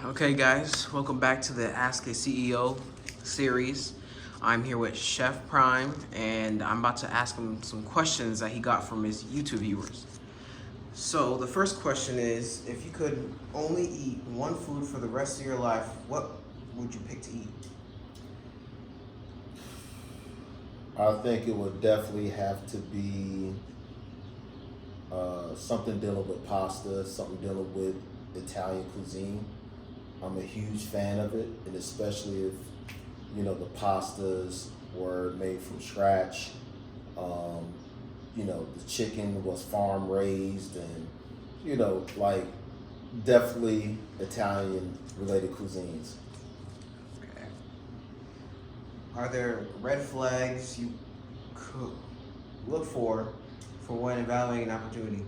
Okay, guys, welcome back to the Ask a CEO series. I'm here with Chef Prime, and I'm about to ask him some questions that he got from his YouTube viewers. So, the first question is, if you could only eat one food for the rest of your life, what would you pick to eat? I think it would definitely have to be something dealing with pasta, something dealing with Italian cuisine. I'm a huge fan of it, and especially if the pastas were made from scratch. Um, the chicken was farm raised, and like definitely Italian related cuisines. Okay. Are there red flags you could look for when evaluating an opportunity?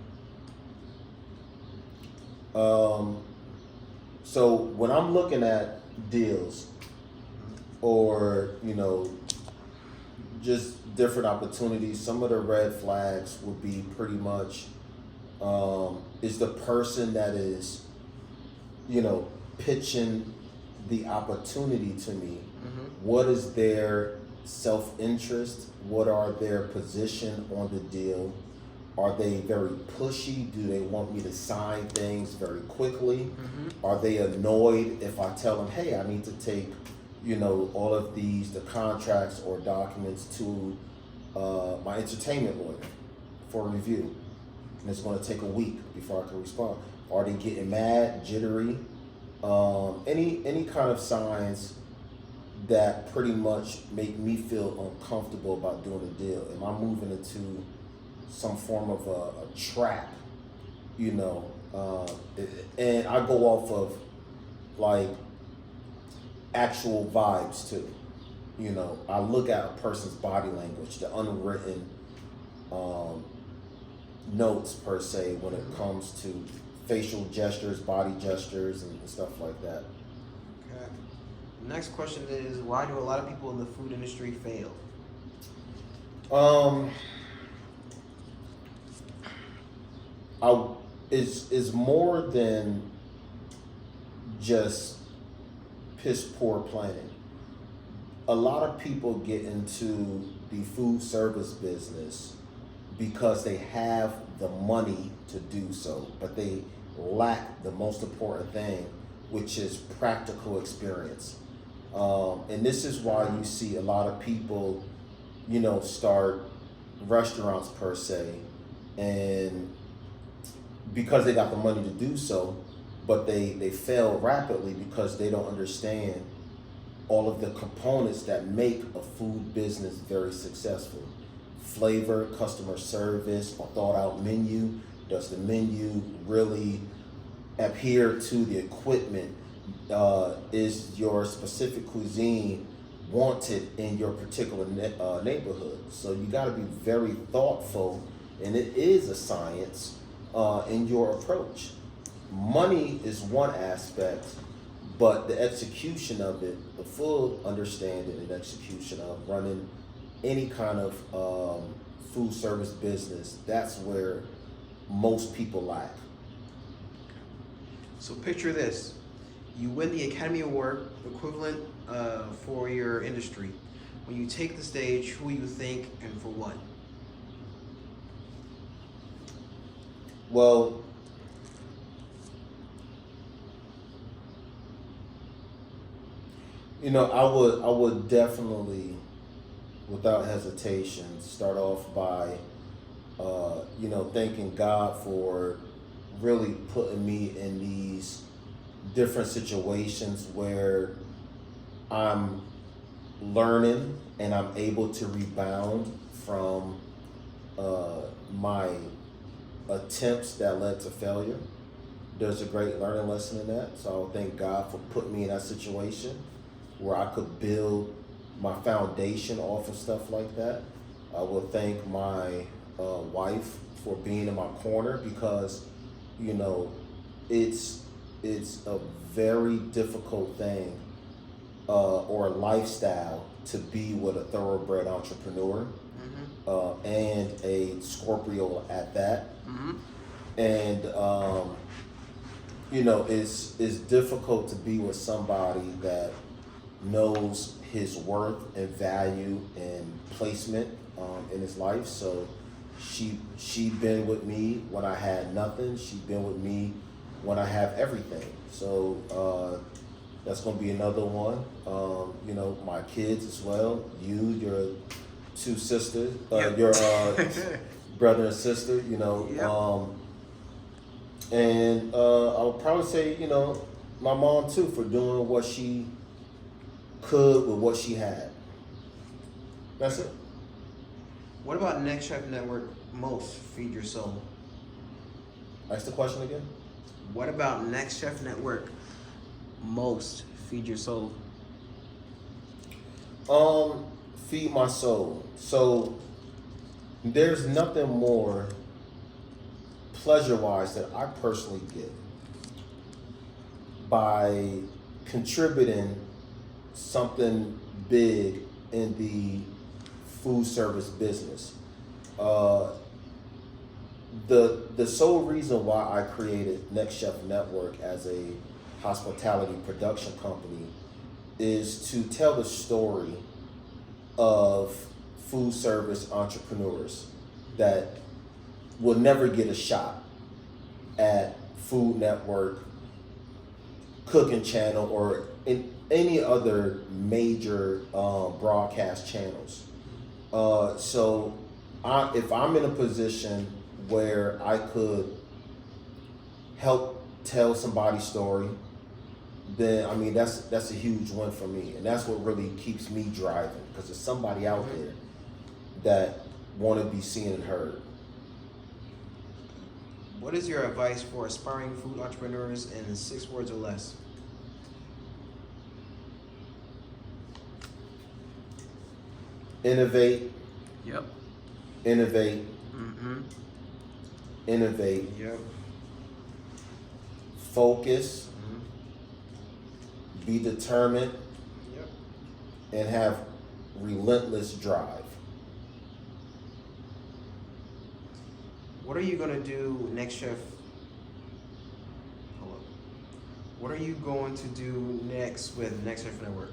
Um, so when I'm looking at deals or just different opportunities, some of the red flags would be pretty much is the person that is pitching the opportunity to me. What is their self-interest? What are their position on the deal? Are they very pushy? Do they want me to sign things very quickly? Are they annoyed if I tell them, hey, I need to take all of the contracts or documents to my entertainment lawyer for review, and it's going to take a week before I can respond? Are they getting mad, jittery? Any kind of signs that pretty much make me feel uncomfortable about doing a deal? Am I moving into some form of a trap? And I go off of like actual vibes too. I look at a person's body language, the unwritten notes per se when it comes to facial gestures, body gestures, and stuff like that. Okay. Next question is, why do a lot of people in the food industry fail? Um, I is more than just piss poor planning. A lot of people get into the food service business because they have the money to do so, but they lack the most important thing, which is practical experience. And this is why you see a lot of people, start restaurants per se, and because they got the money to do so, but they fail rapidly because they don't understand all of the components that make a food business very successful. Flavor, customer service, a thought out menu. Does the menu really adhere to the equipment? Is your specific cuisine wanted in your particular neighborhood? So you got to be very thoughtful, and it is a science in your approach. Money is one aspect, but the execution of it, the full understanding and execution of running any kind of food service business, that's where most people lack. So picture this. You win the Academy Award equivalent for your industry. When you take the stage, who you think and for what? Well, I would definitely, without hesitation, start off by thanking God for really putting me in these different situations where I'm learning and I'm able to rebound from my attempts that led to failure. There's a great learning lesson in that. So I thank God for putting me in that situation where I could build my foundation off of stuff like that. I will thank my wife for being in my corner because, it's a very difficult thing or a lifestyle to be with a thoroughbred entrepreneur and a Scorpio at that. And it's difficult to be with somebody that knows his worth and value and placement in his life. So she been with me when I had nothing. She been with me when I have everything. So that's gonna be another one. My kids as well. Your two sisters, Yep. your brother and sister. Yep. And I would probably say, my mom too, for doing what she could with what she had. That's it. What about Next Chef Network most Feed Your Soul? Ask the question again. What about Next Chef Network most Feed Your Soul? Feed my soul. So there's nothing more pleasure-wise that I personally get by contributing something big in the food service business. The sole reason why I created Next Chef Network as a hospitality production company is to tell the story of food service entrepreneurs that will never get a shot at Food Network, Cooking Channel, or in any other major broadcast channels. So if I'm in a position where I could help tell somebody's story, then that's a huge win for me, and that's what really keeps me driving, because there's somebody out there that want to be seen and heard. What is your advice for aspiring food entrepreneurs in 6 words or less? Innovate, Yep. innovate, Mm-hmm. innovate, Yep. focus, Mm-hmm. be determined, Yep. and have relentless drive. What are you gonna do next, Chef? Hold up. What are you going to do next with Next Chef Network?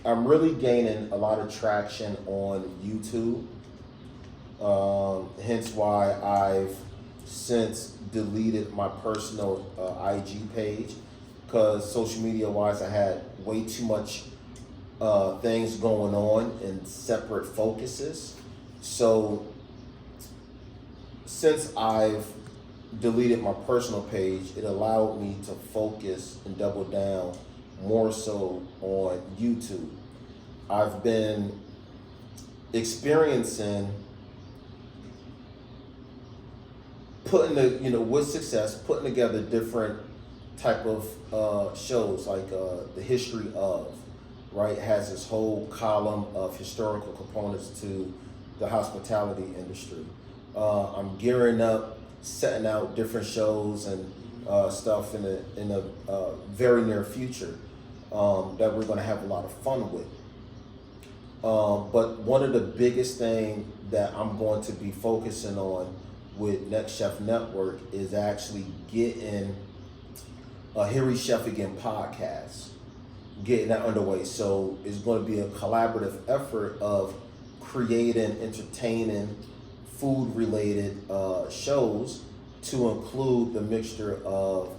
I'm really gaining a lot of traction on YouTube. Hence why I've since deleted my personal IG page, because social media wise I had way too much things going on in separate focuses. So since I've deleted my personal page, it allowed me to focus and double down more so on YouTube. I've been experiencing with success, putting together different type of shows, like the history of, right, has this whole column of historical components to the hospitality industry. I'm gearing up, setting out different shows and stuff in the very near future that we're going to have a lot of fun with. But one of the biggest things that I'm going to be focusing on with Next Chef Network is actually getting a Here We Chef Again podcast, getting that underway. So it's going to be a collaborative effort of creating entertaining food related shows, to include the mixture of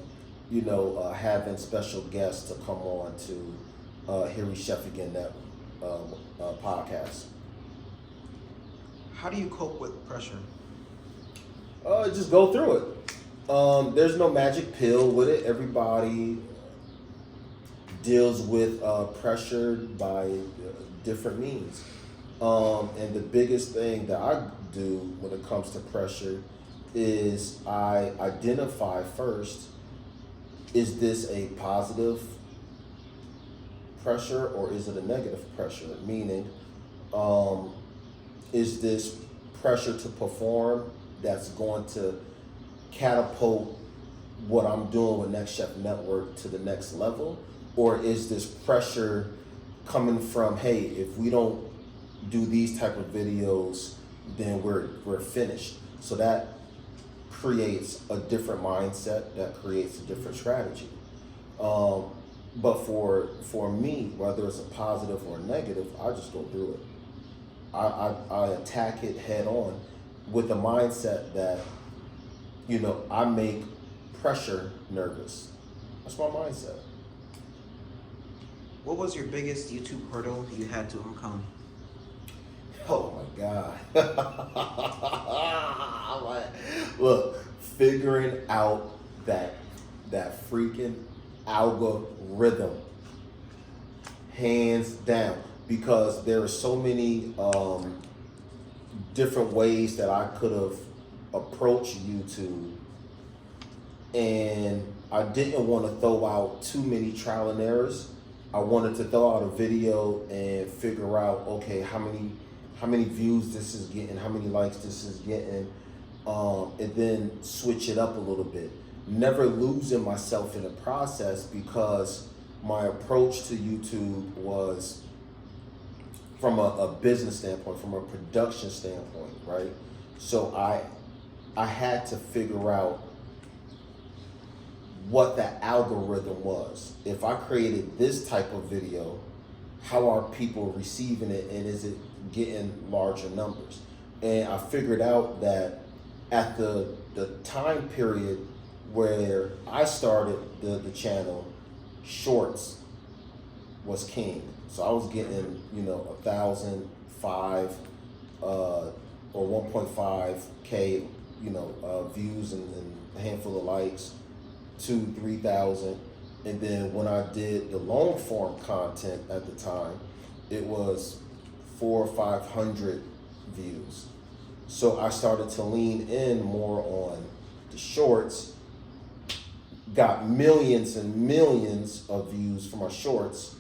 having special guests to come on to Here We Chef Again podcast. How do you cope with pressure? Just go through it. There's no magic pill with it. Everybody deals with pressure by different means. And the biggest thing that I do when it comes to pressure is I identify first, is this a positive pressure or is it a negative pressure? Meaning, is this pressure to perform that's going to catapult what I'm doing with Next Chef Network to the next level? Or is this pressure coming from, hey, if we don't do these type of videos, then we're finished? So that creates a different mindset that creates a different strategy. But for me, whether it's a positive or a negative, I just go through it. I attack it head on with the mindset that, I make pressure nervous. That's my mindset. What was your biggest YouTube hurdle you had to overcome? Oh my God. Look, figuring out that freaking algorithm, hands down, because there are so many different ways that I could have approached YouTube, and I didn't want to throw out too many trial and errors. I wanted to throw out a video and figure out, okay, how many views this is getting, how many likes this is getting, and then switch it up a little bit. Never losing myself in the process, because my approach to YouTube was from a business standpoint, from a production standpoint, right? So I had to figure out what that algorithm was. If I created this type of video, how are people receiving it, and is it getting larger numbers? And I figured out that at the time period where I started the channel, shorts was king. So I was getting, 1,005 or 1.5K, views and a handful of likes, 2,000-3,000. And then when I did the long form content at the time, it was 400 or 500 views. So I started to lean in more on the shorts, got millions and millions of views for my shorts,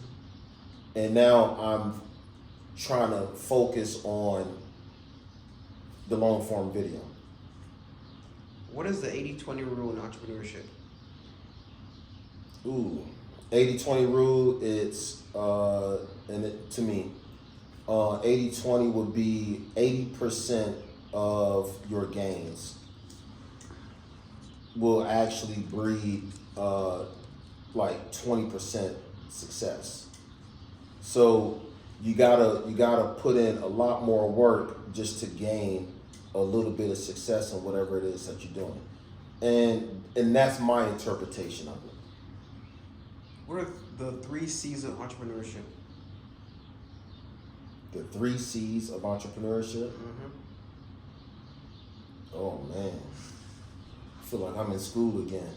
and now I'm trying to focus on the long form video. What is the 80-20 rule in entrepreneurship? Ooh, 80-20 rule, it's, to me, 80-20 would be 80% of your gains will actually breed like 20% success. So you gotta put in a lot more work just to gain a little bit of success in whatever it is that you're doing. And that's my interpretation of it. What are the 3 C's of entrepreneurship? The 3 C's of entrepreneurship? Mm-hmm. Oh man, I feel like I'm in school again.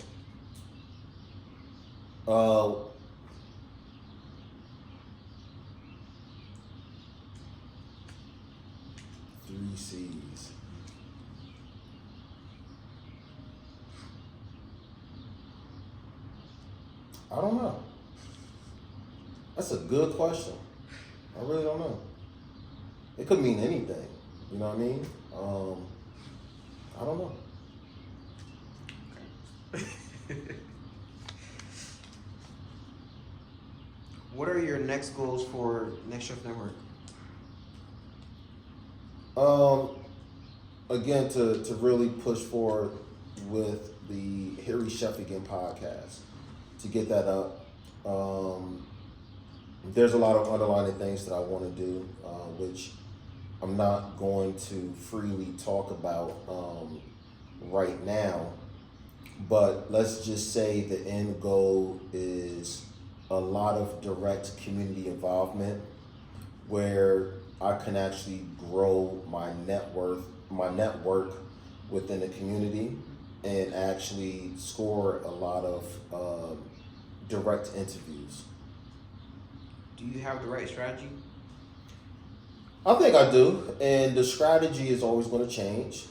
3 C's. I don't know. That's a good question. I really don't know. It could mean anything. You know what I mean? I don't know. What are your next goals for Next Chef Network? Again, to really push forward with the Harry Chef Again podcast, to get that up. There's a lot of underlying things that I want to do, which I'm not going to freely talk about right now. But let's just say the end goal is a lot of direct community involvement, where I can actually grow my network within the community, and actually score a lot of direct interviews. Do you have the right strategy? I think I do, and the strategy is always going to change.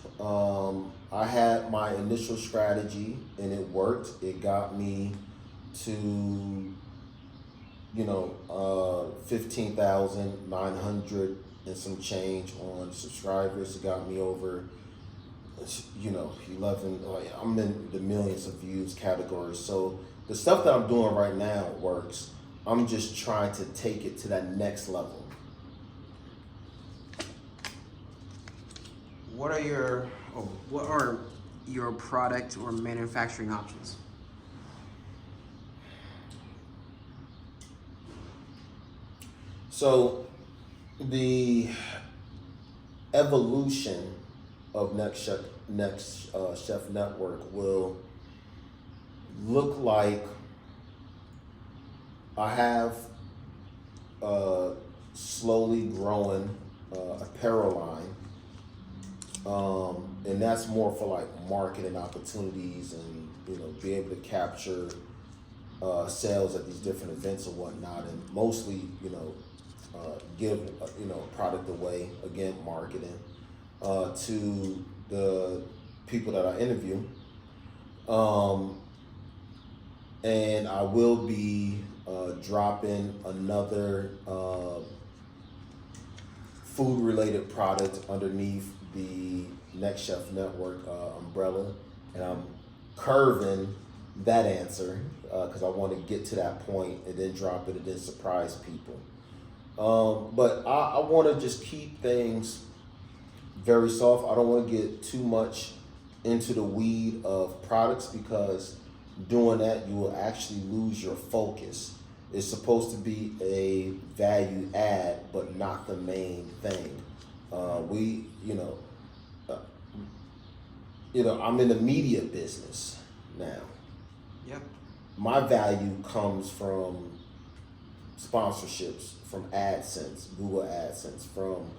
I had my initial strategy and it worked. It got me to 15,900 and some change on subscribers. It got me over 11, I'm in the millions of views category. So the stuff that I'm doing right now works. I'm just trying to take it to that next level. What are your product or manufacturing options? So the evolution of Next Chef Network will look like I have slowly growing apparel line, and that's more for like marketing opportunities and be able to capture sales at these different events and whatnot, and mostly give product away, again marketing to the people that I interview, and I will be dropping another food related product underneath the Next Chef Network umbrella, and I'm curving that answer because I want to get to that point and then drop it and then surprise people. But I want to just keep things very soft. I don't want to get too much into the weed of products, because doing that you will actually lose your focus. It's supposed to be a value add, but not the main thing. I'm in the media business now. Yep. My value comes from sponsorships, from AdSense, Google AdSense, from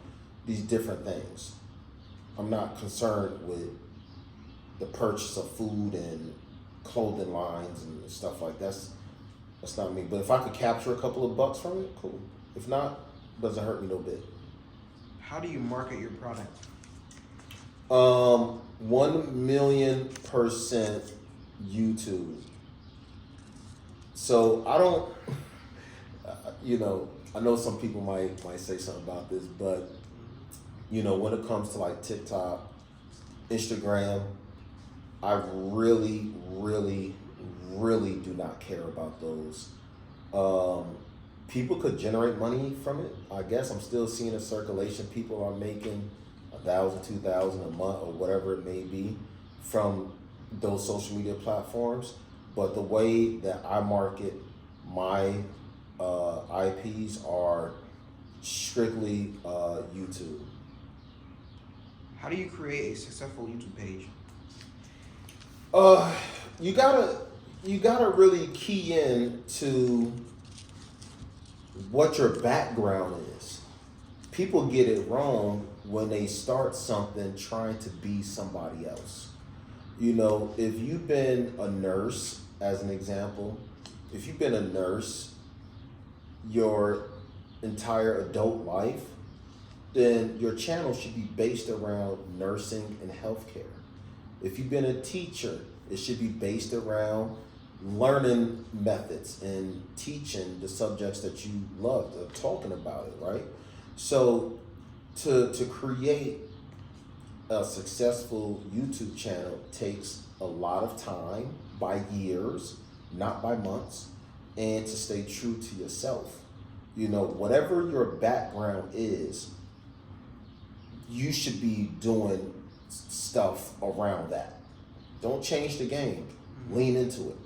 these different things. I'm not concerned with the purchase of food and clothing lines and stuff like that. That's not me. But if I could capture a couple of bucks from it, cool. If not, doesn't hurt me no bit. How do you market your product? 1,000,000% YouTube. So I don't, I know some people might say something about this, but when it comes to like TikTok, Instagram, I really, really, really do not care about those. People could generate money from it. I guess I'm still seeing a circulation. People are making 1,000, 2,000 a month or whatever it may be from those social media platforms. But the way that I market my IPs are strictly YouTube. How do you create a successful YouTube page? You gotta really key in to what your background is. People get it wrong when they start something trying to be somebody else. If you've been a nurse, as an example, if you've been a nurse your entire adult life, then your channel should be based around nursing and healthcare. If you've been a teacher, it should be based around learning methods and teaching the subjects that you love, talking about it, right? So to create a successful YouTube channel takes a lot of time, by years, not by months, and to stay true to yourself. Whatever your background is, you should be doing stuff around that. Don't change the game. Lean into it.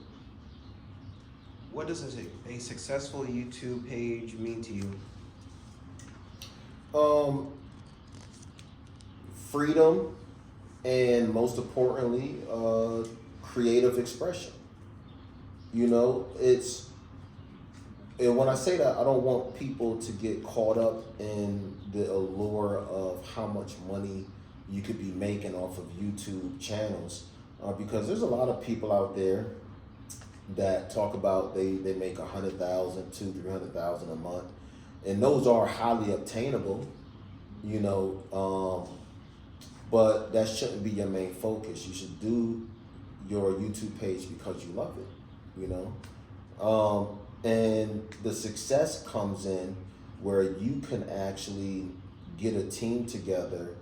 What does a successful YouTube page mean to you? Freedom, and most importantly, creative expression. And when I say that, I don't want people to get caught up in the allure of how much money you could be making off of YouTube channels, because there's a lot of people out there that talk about they make 100,000, 200,000-300,000 a month, and those are highly obtainable, but that shouldn't be your main focus. You should do your YouTube page because you love it, and the success comes in where you can actually get a team together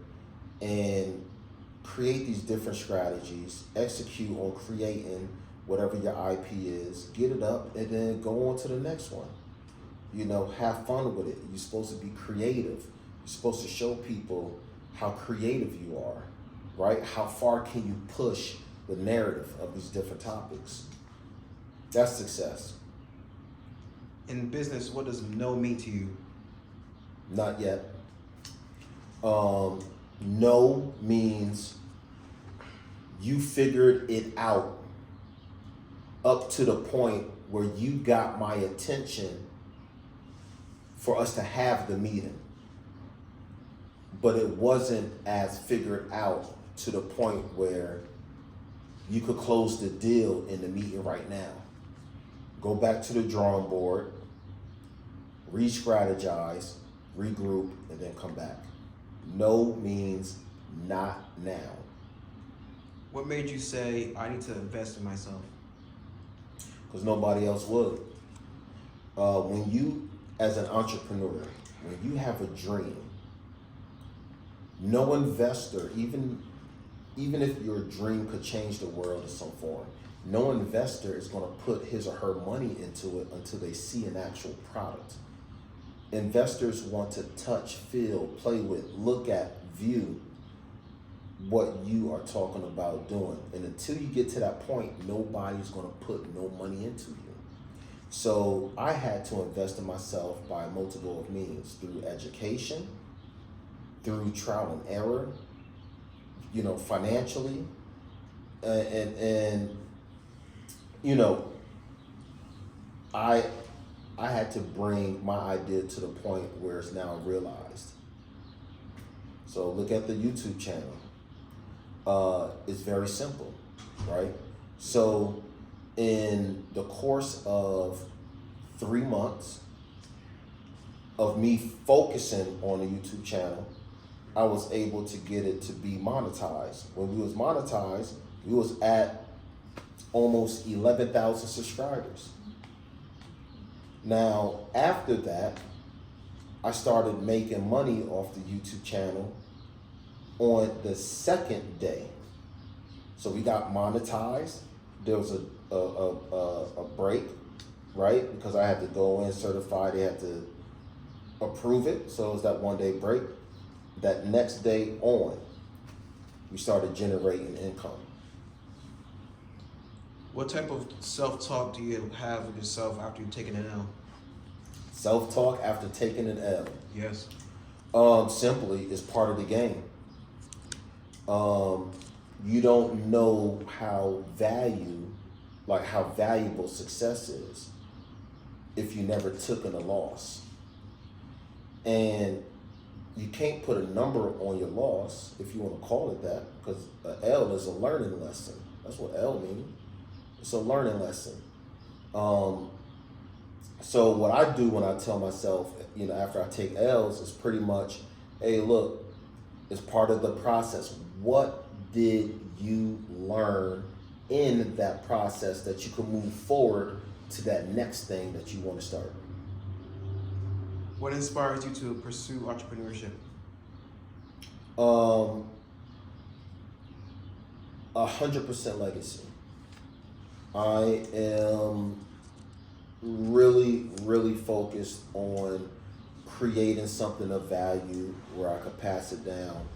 and create these different strategies, execute on creating whatever your IP is, get it up, and then go on to the next one. Have fun with it. You're supposed to be creative. You're supposed to show people how creative you are. right? How far can you push the narrative of these different topics? That's success. In business, what does no mean to you? Not yet. No means you figured it out up to the point where you got my attention for us to have the meeting. But it wasn't as figured out to the point where you could close the deal in the meeting right now. Go back to the drawing board, re-strategize, regroup, and then come back. No means not now. What made you say, I need to invest in myself? Because nobody else would. When you, as an entrepreneur, when you have a dream, no investor, even if your dream could change the world in some form, no investor is going to put his or her money into it until they see an actual product. Investors want to touch, feel, play with, look at, view what you are talking about doing. And until you get to that point, nobody's going to put no money into you. So I had to invest in myself by multiple of means, through education, through trial and error, financially, and I had to bring my idea to the point where it's now realized. So look at the YouTube channel. It's very simple, right? So in the course of 3 months of me focusing on the YouTube channel, I was able to get it to be monetized. When we was monetized, we was at almost 11,000 subscribers. Now, after that, I started making money off the YouTube channel on the second day. So we got monetized. There was a break, right? Because I had to go in, certify, they had to approve it. So it was that 1 day break. That next day on, we started generating income. What type of self-talk do you have with yourself after you've taken an L? Self-talk after taking an L. Yes. Simply, it's part of the game. You don't know how valuable success is if you never took in a loss. And you can't put a number on your loss, if you want to call it that, because an L is a learning lesson. That's what L means. It's a learning lesson. So what I do when I tell myself, after I take L's, is pretty much, hey, look, it's part of the process. What did you learn in that process that you can move forward to that next thing that you want to start? What inspires you to pursue entrepreneurship? 100% legacy. I am really, really focused on creating something of value where I could pass it down,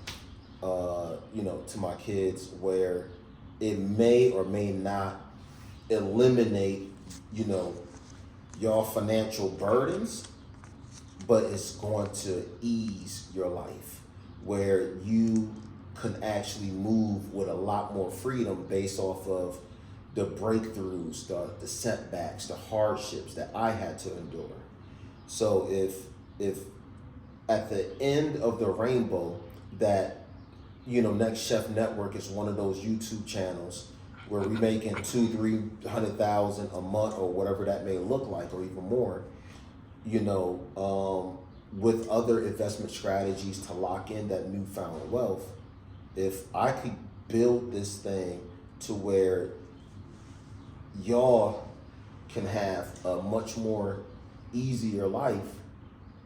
to my kids, where it may or may not eliminate, your financial burdens, but it's going to ease your life, where you can actually move with a lot more freedom based off of the breakthroughs, the setbacks, the hardships that I had to endure. So if at the end of the rainbow that, Next Chef Network is one of those YouTube channels where we're making 200,000-300,000 a month or whatever that may look like, or even more, with other investment strategies to lock in that newfound wealth, if I could build this thing to where y'all can have a much more easier life,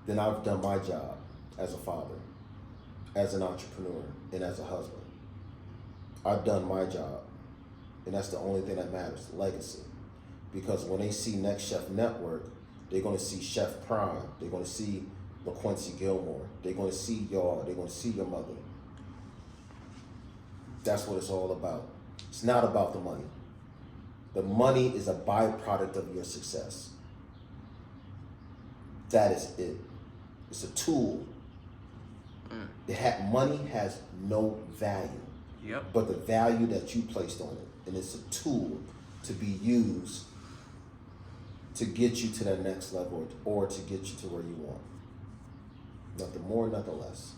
then I've done my job as a father, as an entrepreneur, and as a husband. I've done my job, and that's the only thing that matters, legacy. Because when they see Next Chef Network, they're going to see Chef Prime, they're going to see LaQuincy Gilmore, they're going to see y'all, they're going to see your mother. That's what it's all about. It's not about the money. The money is a byproduct of your success. That is it. It's a tool. Money has no value. Yep. But the value that you placed on it. And it's a tool to be used to get you to the next level or to get you to where you want. Nothing more, nothing less.